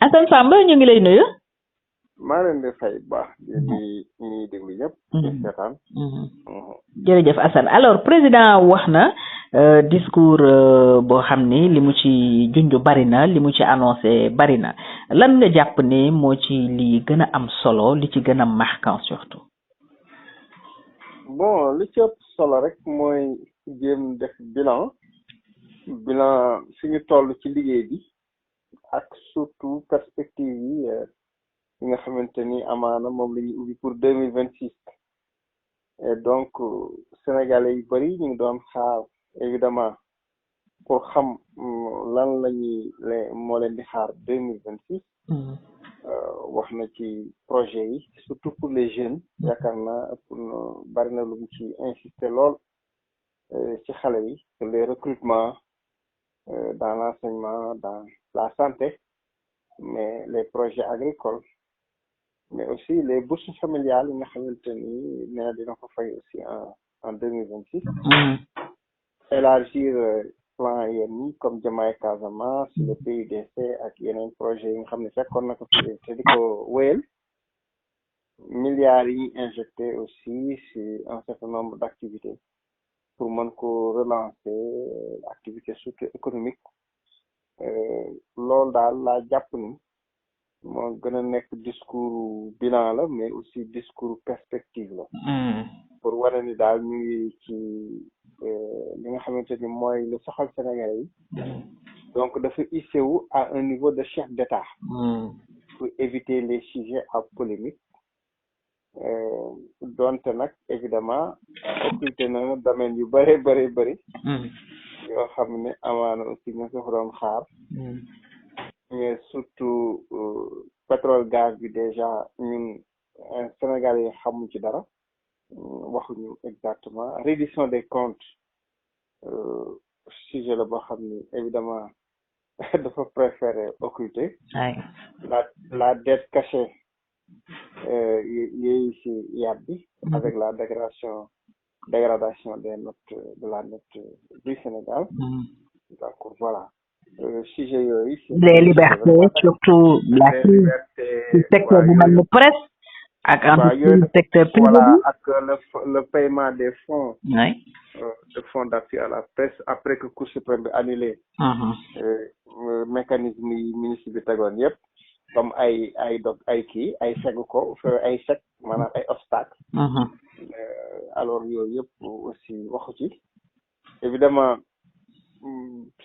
Assane Samb ñu ngi lay nuyu. maa leen di fay baax di ñuy déglu ñëpp. di seetaan. jërëjëf Assane alors président wax na discours boo xam ni li mu ci junj bari na li mu ci annoncé bari na lan nga jàpp ne moo ci li gën a am solo li ci gën a marquant surtout. bon li ci ëpp solo rek mooy jéem def bilan fi ñu toll ci liggéey bi ak surtout perspective yi nga xamante ni amaana moom la ñuy ubbi pour 2026 et donc sénégalais yu bëri ñu ngi doon xaar évidemment pour xam lan moo leen di xaar 2026 wax na ci projet yi surtout pour les jeunes yaakaar naa bari na lu mu ci insister lool ci xale yi les recrutements dans l'enseignement dans la santé mais les projets agricoles mais aussi les bourses familiales yi nga xamante ni nee na dina ko fay aussi en 2026 élargir plan yéen ñi comme Diomaye Casamance le PUDC ak yeneen projet yi nga xam ne fekkoon na ko fi te di ko wéyal milliards yi injecté aussi si un certain nombre d'activités pour mën ko relancer activité surtout économique loolu daal laa jàpp ni moo gën a nekk discours bilan la mais aussi discours perspective la pour wane ni daal ñu ngi ci li nga xamante ni mooy lu soxal Sénégalais yi donc dafa hissé wu à un niveau de chef d'État pour éviter les sujets à polémique donte nag évidemment occulté na domaine yu bëri yoo xam ne amaana aussi nga ko doon xaar mais surtout pétrole gaz bi déjà ñun Sénégal yi xamuñ ci dara waxuñu exactement reddition des comptes sujet la boo xam ni évidemment dafa préférer occulter la dette cachée yooyu ci yàb bi avec la dégradation des notes de la note du Sénégal donc voilà sujet yooyu les libertés surtout la secteur bu mel ni presse ak secteur privé voilà ak le paiement des fonds de fonds d'appui à la presse après que Cour suprême bi annulé mécanisme yi ministre bi tegoon yëpp comme ay chèque ko ay chèque maanaam ay obstacle alors yooyu yëpp aussi waxu ci évidemment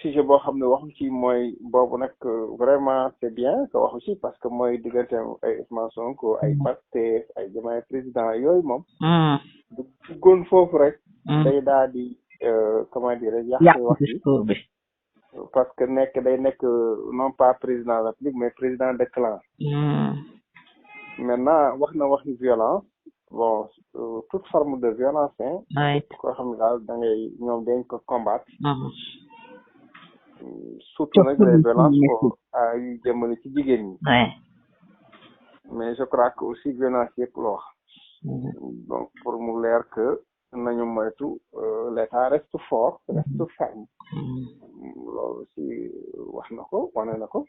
sujet boo xam ne waxu ci mooy boobu nag vraiment c'est bien que waxu ci parce que mooy diggante ay Ousmane Sonko ay Pastef ay Diomaye président yooyu moom du gën foofu rek day daal di comment dire yàq wax bi parce que day nekk non pas président de la République mais président de clan maintenant wax na waxi violence bon toute forme de violence koo xam ne daal da ngay ñoom dañ ko combattre surtout nag les violences ko yu jëmale ci jigéen ñi mais je crois que aussi violence yëpp la wax donc pour mu leer que nañu moytu l'état reste fort reste ferme loolu aussi wax na ko wane na ko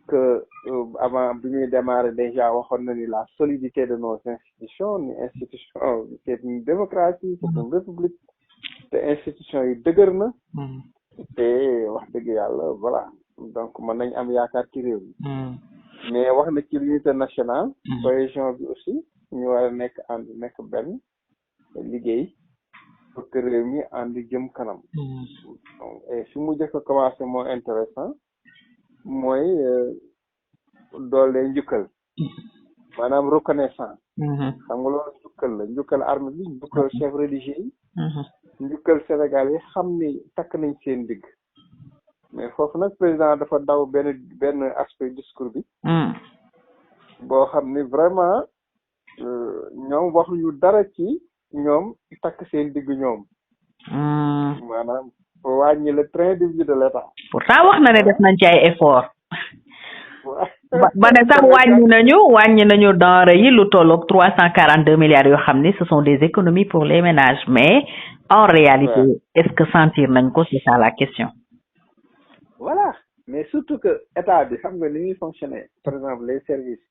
que avant bi ñuy démarrer déjà waxoon na ni la solidité de nos institutions ni institution c'est une démocratie c'est une république te institutions yi dëgër na te wax dëgg yàlla voilà donc mën nañ am yaakaar ci réew mi mais wax na ci l'unité nationale cohésion bi aussi ñu war a nekk benn liggéey pour que réew mi ànd jëm kanam donc et fi mu njëkk a commencé moo intéressant mooy doole njukkal maanaam reconnaissance xam nga loolu njukkal la armée bi njukkal chef religieux yi njukkal Sénégal yi xam ni takk nañ seen digg mais foofu nag président dafa daw benn aspect discours bi boo xam ni vraiment ñoom waxuñu dara ci ñoom takk seen digg ñoom maanaam wàññi le train de vie de l'État pourtant wax na ne def nañ ci ay effort ba ne sax wàññi nañu denrée yi lu tolloog 342 milliards yoo xam ni ce sont des économies pour les ménages mais en réalité est-ce que sentir nañ ko c'est ça la question voilà mais surtout que état bi xam nga ni ñuy fonctionner par exemple les services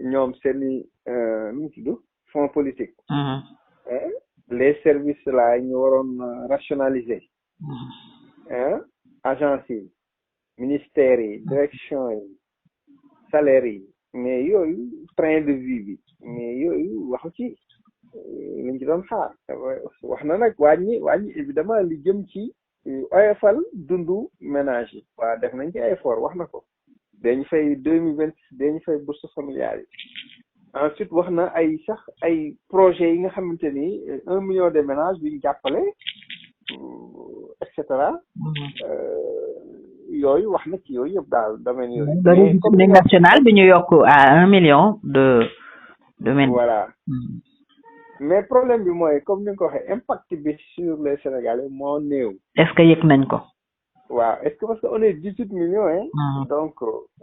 ñoom seeni nu mu tudd fonds politique les services là ñu waroon rationaliser agence yi ministères yi direction yi salaire yi mais yooyu train de vie bi mais yooyu waxu ci liñ ci doon xaar wax na nag wàññi évidemment li jëm ci oyofal dundu ménage yi waaw def nañ ci ay effort wax na ko dañ fay 2026 dañ fay bourse familiale yi ensuite wax na ay sax ay projets yi nga xamante ni 1 million de ménages bi ñu jàppale et cetera yooyu wax na ci yooyu yëpp daal domaine yooyu logistique nationale bi ñu yokk à 1 million de ménages. Voilà. Mais problème bi mooy comme ni nga ko waxee impact bi sur les Sénégalais moo néew. Est-ce que yëg nañ ko. waaw est-ce que parce que on est 18 millions hein. Donc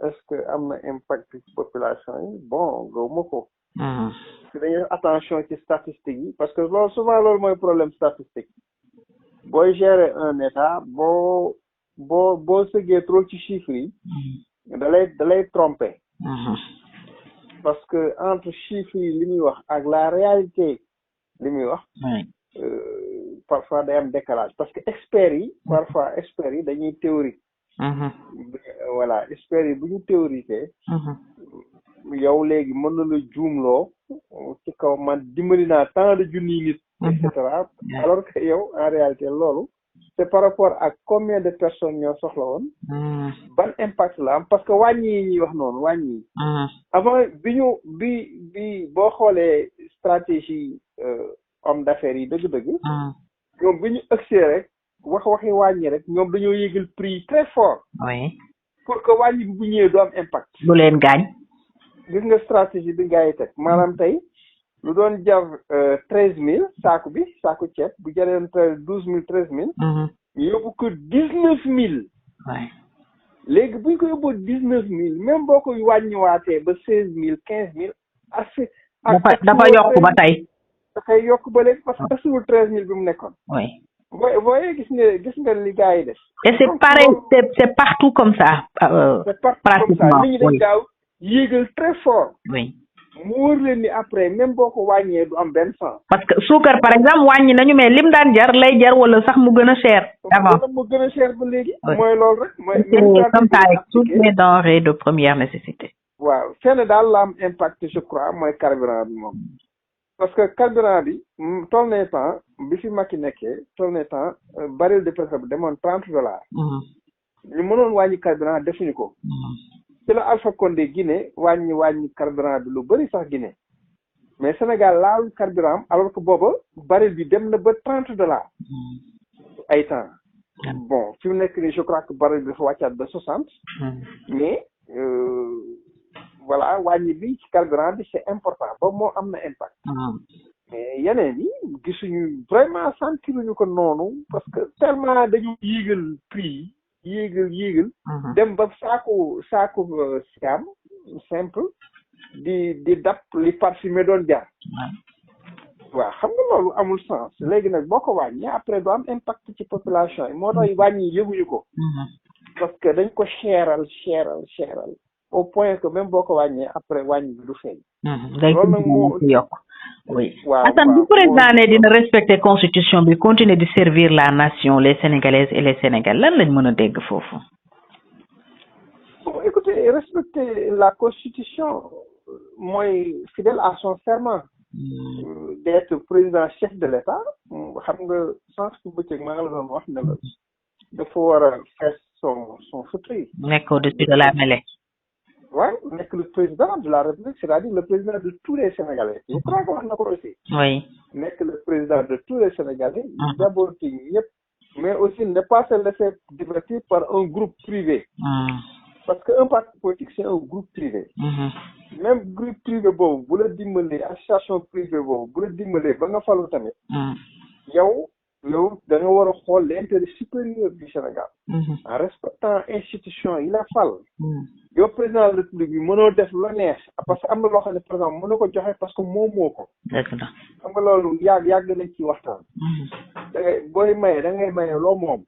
est-ce que am na impact ci population yi bon gëwuma ko. parce que dañuy def attention ci statistiques yi parce que loolu souvent loolu mooy problème statistique booy gérer un état boo sëggee trop ci chiffres yi. da lay tromper. parce que entre chiffres yi li muy wax ak la réalité li muy wax. parfois day am décalage parce que experts yi parfois experts yi dañuy théorique. voilà experts yi bu ñu théorique. yow léegi mën na la juumloo ci kaw man dimbali naa tant de junniy nit. et cetera alors que yow en réalité loolu. c'est par rapport à combien de personnes ñoo soxla woon. ban impact la am parce que wàññi yi ñuy wax noonu wàññi yi. avant bi boo xoolee stratégie homme d'affaires yi dëgg-dëgg. ñoom bi ñu ëgsee rek waxi wàññi rek ñoom dañoo yéegal prix très fort. oui. pour que wàññi bi bu ñëwee du am impact. lu leen gaañ. gis nga stratégie bi gars yi teg maanaam tey lu doon jar 13000 saaku ceeb bu jareen 12000 13000. ñu yóbbu ko 19000. oui. léegi bu ñu ko yóbboo 19000 même boo koy wàññiwaatee ba 16000 15000. assez. dafa yokk ba tey. dafay yokk ba léegi parce que asuwul 13000 bi mu nekkoon. oui. booy gis nga li gars yi def. et c'est pareil c'est partout comme ça. c'est partout pratiquement comme ça nit ñi dañ gaaw yéegal très fort. oui. mu wóor leen ni après même boo ko wàññee du am benn sens. parce que suukar par exemple wàññi nañu mais lim daan jar lay jar wala sax mu gën a cher. avant mu gën a cher ba léegi. mooy loolu rek mooy. comme ça avec toutes les denrées de première nécessité. waaw fenn daal la am impact je crois mooy carburant bi moom. parce que carburant bi toll na temps bi fi Macky nekkee toll na temps baril de pétrole bi demoon $30. ñu mënoon wàññi carburant defuñu ko. ci la Alpha Condé Guinée wàññi carburant bi lu bëri sax Guinée mais Sénégal laal carburant alors que booba baril bi dem na ba $30 ay temps bon fi mu nekk nii je crois que baril bi dafa wàccaat ba 60 mais voilà wàññi bi ci carburant bi c'est important ba moo am na impact mais yeneen yi gisuñu vraiment sentiruñu ko noonu parce que tellement dañu yéegal prix yi yéegal dem ba saaku siam simple di dap li parfumé doon jar waaw xam nga loolu amul sens léegi nag boo ko wàññi après du am impact ci population yi moo tax wàññi yëguñu ko parce que dañ ko cheral au point que même boo ko wàññee après wàññi bi du feeñ loolu nag moo yokk oui Assane bu président ne dina respecter constitution bi continuer di servir la nation les Sénégalaises et les Sénégalais lan lañ mën a dégg foofu bon écoutez respecter la constitution mooy fidèle à son serment d'être président chef de l'État xam nga sens bu bëccëg maa ngi la doon wax ne la dafa war a fees son fauteuil nekk au-dessus de la mêlée ouais nekk le président de la République c'est-à-dire le président de tous les Sénégalais je crois que wax na ko aussi oui nekk le président de tous les Sénégalais d'abord ci ñëpp mais aussi ne pas se laisser divertir par un groupe privé parce que un parti politique c'est un groupe privé même groupe privé boobu bu la dimbalee association privée boobu bu la dimbalee ba nga falu tamit yow da nga war a xool l'intérêt supérieur du Sénégal en respectant institution yi la fal yow président de la République bi mënoo def lu la neex parce que am na loo xam ne par exemple mën na ko joxe parce que moom moo ko xam nga loolu yàgg nañ ci waxtaan da ngay booy maye da ngay maye loo moom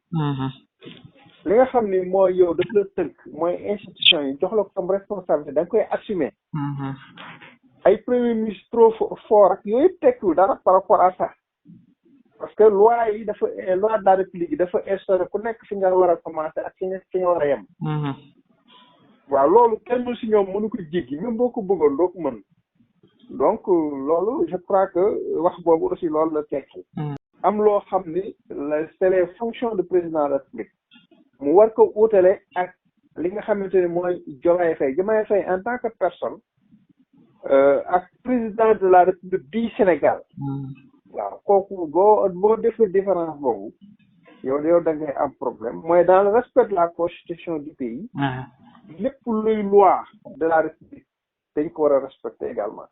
li nga xam ni mooy yow daf la tënk mooy institution yi jox la comme responsabilité da nga koy assumer. ay premier ministre trop fort ak yooyu yëpp tekkiwul dara par rapport à ça parce que loi yi dafa loi de la république yi dafa instauré ku nekk fi nga war a commencer ak fi nga war a yem. waaw loolu kenn si ñoom mënu ko jéggi même boo ko bëggoon doo ko mën donc loolu je crois que wax boobu aussi loolu la tekki. am loo xam ni c'est les fonctions de président de la république mu war ko utale ak li nga xamante ni mooy Diomaye Faye en tant que personne ak président de la république du Sénégal. waaw kooku boo defee différence boobu yow da ngay am problème mooy dans le respect de la constitution du pays. lépp luy loi de la république dañ ko war a respecter également.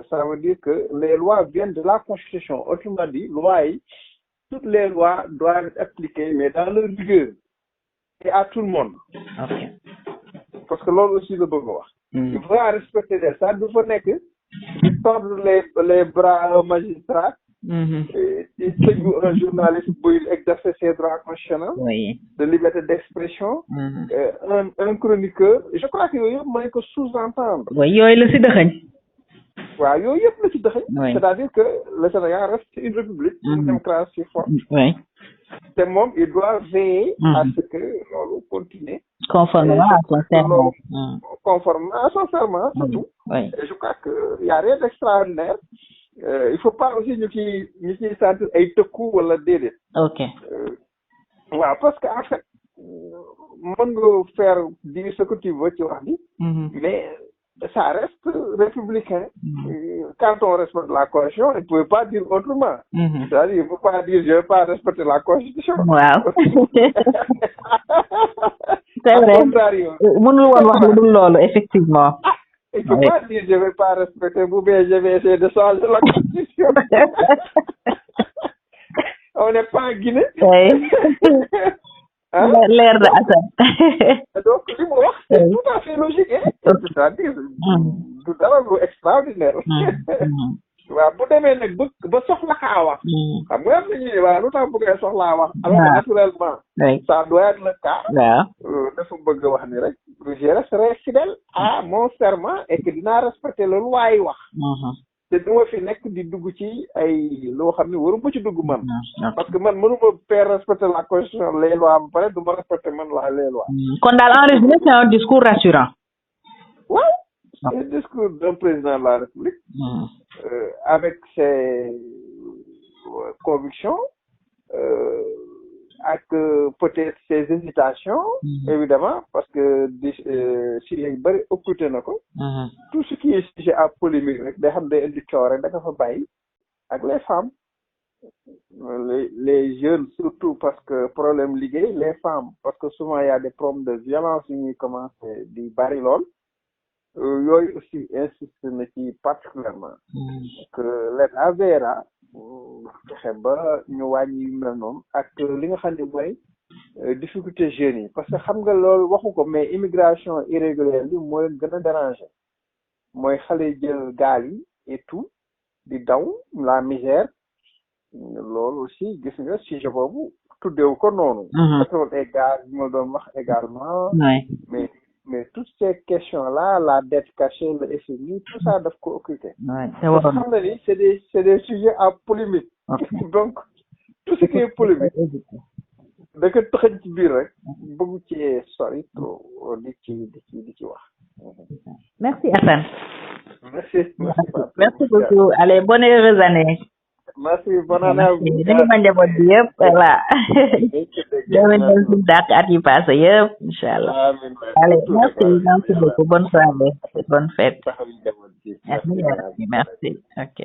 Ça veut dire que les lois viennent de la constitution autrement dit loi yi toutes les lois doivent être appliquées mais dans leur rigueur et à tout le monde. parce que loolu aussi la bëgg a wax. il faut respecter ça du fa nekk di tordre les bras à un magistrat. di tëju un journaliste buy exercer ses droits constitutionnels. de liberté d'expression. un chroniqueur je crois que yooyu yëpp mën ko sous-entendre. yooyu la si dëxëñ. waaw yooyu yëpp la ci dëxëñ. c'est-à-dire que le Sénégal reste une république. une démocratie forte. te moom il doit veiller à ce que loolu continue. conformément à son serment. conformément à son serment surtout. et je crois que y a rien d'extraordinaire. il faut pas aussi ñu ciy sentir ay tëkku wala déedéet. waaw parce que en fait mën nga faire dire ce que tu veux ci wax bi. mais ça reste républicain. Quand on respecte la constitution, il ne pouvait pas dire autrement. C'est-à-dire, il ne faut pas dire je ne vais pas respecter la constitution. Wow. C'est vrai. Mënul woon wax lu dul loolu, effectivement. Il ne faut pas dire je ne vais pas respecter ou bien je vais essayer de changer la constitution. On n'est pas en Guinée. L'air de Assane. Donc, li mu wax, c'est tout à fait logique. C'est-à-dire, du dara lu extraordinaire. waaw bu demee nag ba soxla kaa wax. xam nga am nañu ne waaw lu tax bëggee soxlaa wax. alors que naturellement. ça doit être le cas. dafa bëgg wax ni rek. je resterai fidèle à mon serment et que dinaa respecter la loi yi wax. te du ma fi nekk di dugg ci ay loo xam ne waru ma ci dugg man. parce que man mënu ma faire respecter la constitution les lois ba pare du ma respecter man les lois. kon daal en résumé c'est un discours rassurant. waaw c'est un discours d'un président de la République. Avec ses convictions ak peut-être ses hésitations. évidemment parce que si yu bëri occulté na ko. tout ce qui est sujet à polémique rek day xam day indi coow rek da nga fa bàyyi ak les femmes les jeunes surtout parce que problème liggéey les femmes parce que souvent il y a des problèmes de violence yu ñuy commencé di bari lool. yooyu aussi insiste na ci particulièrement que l'État verra fexe ba ñu wàññi yu mel noonu ak li nga xam ne mooy difficulté jeunes yi parce que xam nga loolu waxu ko mais immigration irrégulière bi moo leen gën a déranger mooy xale jël gaal yi et tout di daw la misère loolu aussi gis nga sujet boobu tuddeewu ko noonu pétrole et gaz bi ma doon wax également mais toutes ces questions-là, la dette cachée, le FMI, tout ça doit être occupé. C'est des sujets à polémique. Donc, tout ce qui est polémique, dès que tu as dit, beaucoup de sorry, Merci Hassan. Merci beaucoup. Allez, bonne heureuse année. Merci, bonne année à vous. Dañu ma njaboot bi yëpp voilà. Déwén si dàq at yi passé yëpp incha allah. Allez, merci beaucoup. Bonne soirée. Bonne fête. Merci. Ok.